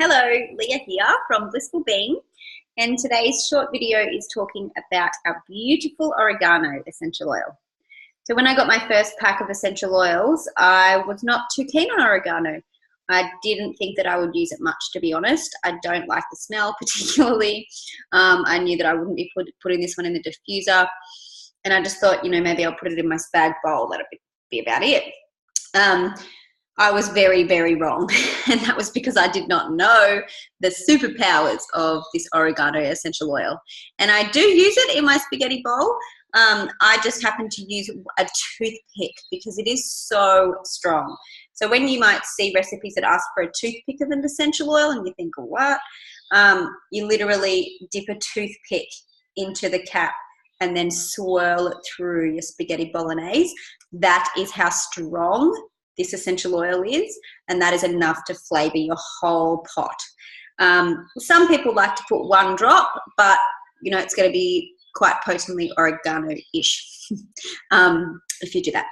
Hello, Leah here from Blissful Being, and today's short video is talking about our beautiful oregano essential oil. So when I got my first pack of essential oils, I was not too keen on oregano. I didn't think that I would use it much, to be honest. I don't like the smell particularly. I knew that I wouldn't be putting this one in the diffuser, and I just thought, maybe I'll put it in my spag bowl. That'll be about it. I was very, very wrong, and that was because I did not know the superpowers of this oregano essential oil. And I do use it in my spaghetti bowl. I just happen to use a toothpick because it is so strong. So when you might see recipes that ask for a toothpick of an essential oil and you think, what? You literally dip a toothpick into the cap and then swirl it through your spaghetti bolognese. That is how strong this essential oil is, and that is enough to flavour your whole pot. Some people like to put one drop, but it's going to be quite potently oregano-ish if you do that.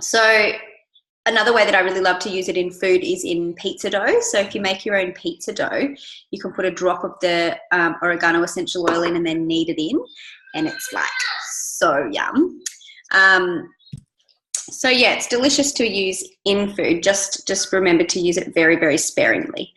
So another way that I really love to use it in food is in pizza dough. So if you make your own pizza dough, you can put a drop of the oregano essential oil in and then knead it in, and it's like so yum. So yeah, it's delicious to use in food. Just remember to use it very, very sparingly.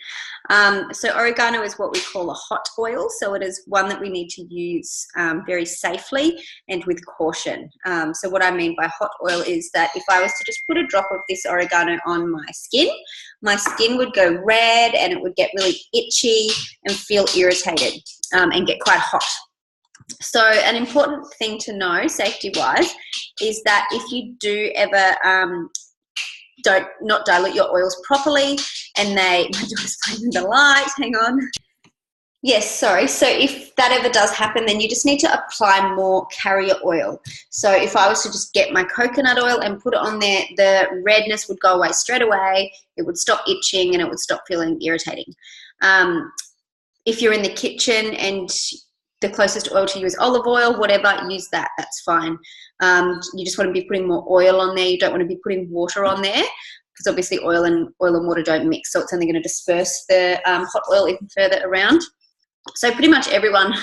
So oregano is what we call a hot oil. So it is one that we need to use very safely and with caution. So what I mean by hot oil is that if I was to just put a drop of this oregano on my skin would go red and it would get really itchy and feel irritated and get quite hot. So an important thing to know, safety-wise, is that if you do ever not dilute your oils properly and my daughter's playing with the light, hang on. Yes, sorry. So if that ever does happen, then you just need to apply more carrier oil. So if I was to just get my coconut oil and put it on there, the redness would go away straight away. It would stop itching and it would stop feeling irritating. If you're in the kitchen and the closest oil to you is olive oil, whatever, use that, that's fine. You just want to be putting more oil on there. You don't want to be putting water on there because obviously oil and water don't mix, so it's only going to disperse the hot oil even further around. So pretty much everyone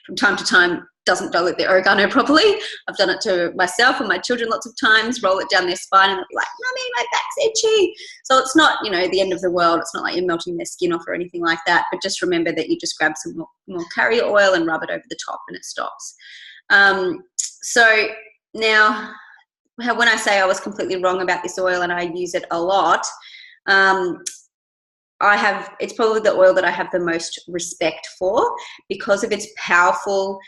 from time to time doesn't dilute their oregano properly. I've done it to myself and my children lots of times, roll it down their spine and they'll be like, "Mummy, my back's itchy." So it's not, the end of the world. It's not like you're melting their skin off or anything like that, but just remember that you just grab some more carrier oil and rub it over the top and it stops. So now, when I say I was completely wrong about this oil and I use it a lot, it's probably the oil that I have the most respect for because of its powerful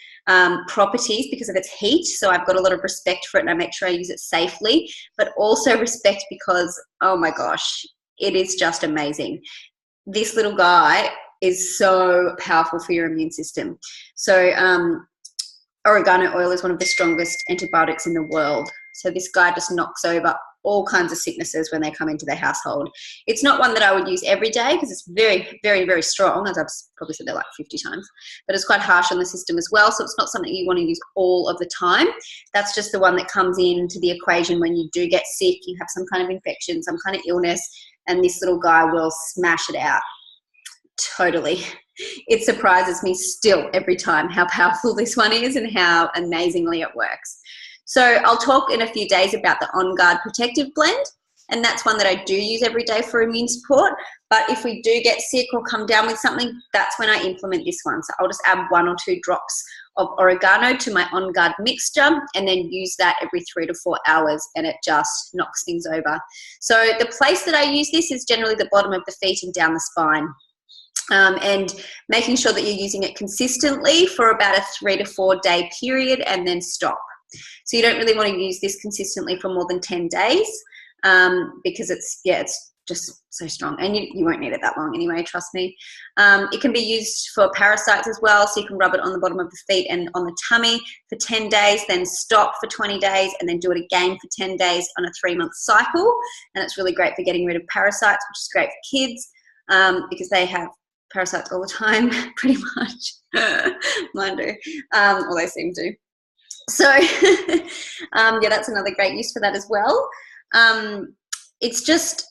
properties, because of its heat. So I've got a lot of respect for it and I make sure I use it safely, but also respect because, oh my gosh, it is just amazing. This little guy is so powerful for your immune system. So oregano oil is one of the strongest antibiotics in the world. So this guy just knocks over all kinds of sicknesses when they come into their household. It's not one that I would use every day because it's very, very, very strong, as I've probably said that like 50 times, but it's quite harsh on the system as well. So it's not something you want to use all of the time. That's just the one that comes into the equation when you do get sick, you have some kind of infection, some kind of illness, and this little guy will smash it out. Totally. It surprises me still every time how powerful this one is and how amazingly it works. So I'll talk in a few days about the On Guard Protective Blend, and that's one that I do use every day for immune support. But if we do get sick or come down with something, that's when I implement this one. So I'll just add 1 or 2 drops of oregano to my On Guard mixture and then use that every 3 to 4 hours, and it just knocks things over. So the place that I use this is generally the bottom of the feet and down the spine. And making sure that you're using it consistently for about a 3 to 4 day period and then stop. So you don't really want to use this consistently for more than 10 days because it's just so strong, and you won't need it that long anyway, trust me. It can be used for parasites as well, so you can rub it on the bottom of the feet and on the tummy for 10 days, then stop for 20 days and then do it again for 10 days on a 3-month cycle. And it's really great for getting rid of parasites, which is great for kids because they have parasites all the time, pretty much. Mine do, or they seem to. So yeah, that's another great use for that as well. It's just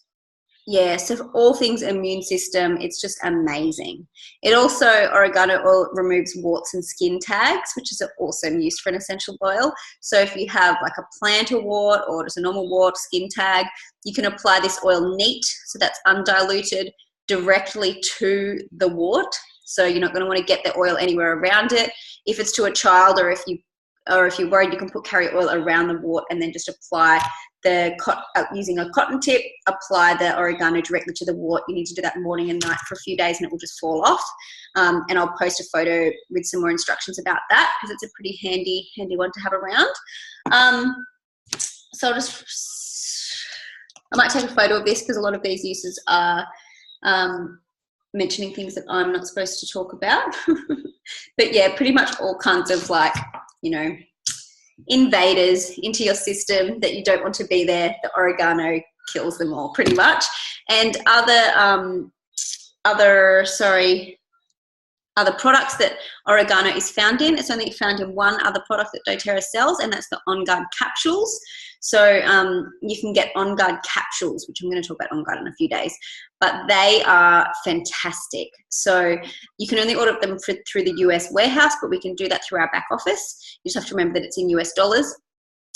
Yeah, so for all things immune system, it's just amazing. It also, oregano oil removes warts and skin tags, which is awesome use for an essential oil. So if you have like a plantar wart or just a normal wart, skin tag, you can apply this oil neat, so that's undiluted, directly to the wart. So you're not going to want to get the oil anywhere around it. If it's to a child, or if you're worried, you can carry oil around the wart and then just apply using a cotton tip, apply the oregano directly to the wart. You need to do that morning and night for a few days and it will just fall off. And I'll post a photo with some more instructions about that because it's a pretty handy one to have around. So I might take a photo of this because a lot of these uses are mentioning things that I'm not supposed to talk about. But yeah, pretty much all kinds of like, you know, invaders into your system that you don't want to be there, the oregano kills them all pretty much. And other products that oregano is found in, it's only found in one other product that doTERRA sells, and that's the On Guard capsules. So you can get On Guard capsules, which I'm going to talk about On Guard in a few days, but they are fantastic. So you can only order them through the US warehouse, but we can do that through our back office. You just have to remember that it's in US dollars.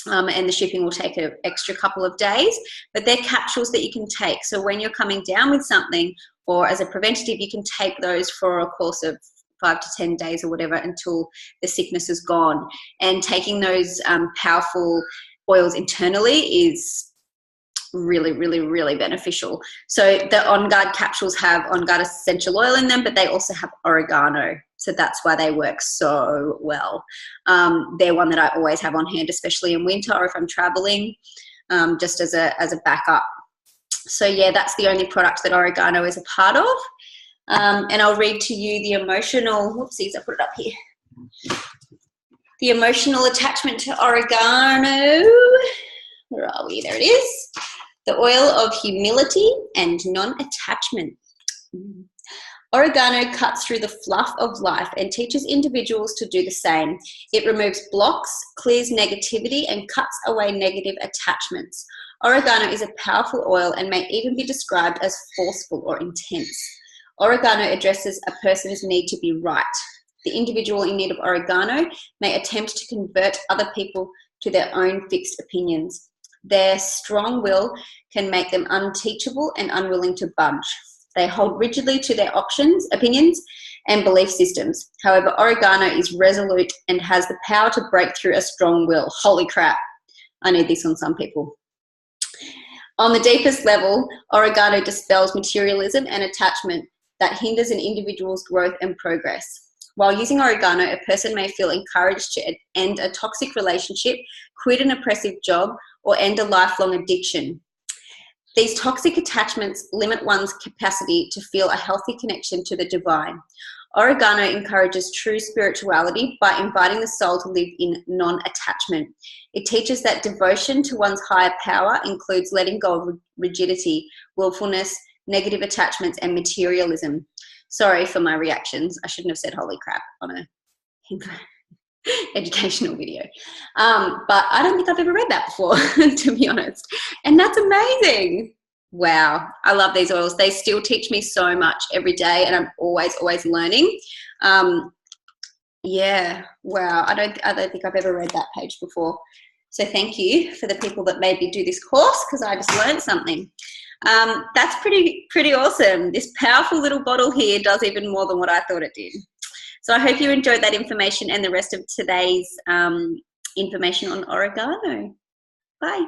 And the shipping will take an extra couple of days, but they're capsules that you can take. So when you're coming down with something, or as a preventative, you can take those for a course of 5 to 10 days or whatever until the sickness is gone. And taking those powerful oils internally is really, really, really beneficial. So the On Guard capsules have On Guard essential oil in them, but they also have oregano. So that's why they work so well. They're one that I always have on hand, especially in winter or if I'm traveling, just as a backup. So yeah, that's the only product that oregano is a part of. And I'll read to you the emotional, whoopsies, I put it up here. The emotional attachment to oregano. Where are we? There it is. The oil of humility and non-attachment. Oregano cuts through the fluff of life and teaches individuals to do the same. It removes blocks, clears negativity, and cuts away negative attachments. Oregano is a powerful oil and may even be described as forceful or intense. Oregano addresses a person's need to be right. The individual in need of oregano may attempt to convert other people to their own fixed opinions. Their strong will can make them unteachable and unwilling to budge. They hold rigidly to their opinions, and belief systems. However, oregano is resolute and has the power to break through a strong will. Holy crap. I need this on some people. On the deepest level, oregano dispels materialism and attachment that hinders an individual's growth and progress. While using oregano, a person may feel encouraged to end a toxic relationship, quit an oppressive job, or end a lifelong addiction. These toxic attachments limit one's capacity to feel a healthy connection to the divine. Oregano encourages true spirituality by inviting the soul to live in non-attachment. It teaches that devotion to one's higher power includes letting go of rigidity, willfulness, negative attachments, and materialism. Sorry for my reactions. I shouldn't have said holy crap on a educational video. But I don't think I've ever read that before, to be honest. And that's amazing. Wow. I love these oils. They still teach me so much every day, and I'm always learning. Yeah. Wow. I don't think I've ever read that page before. So thank you for the people that made me do this course, because I just learned something. That's pretty awesome. This powerful little bottle here does even more than what I thought it did. So I hope you enjoyed that information and the rest of today's information on oregano. Bye.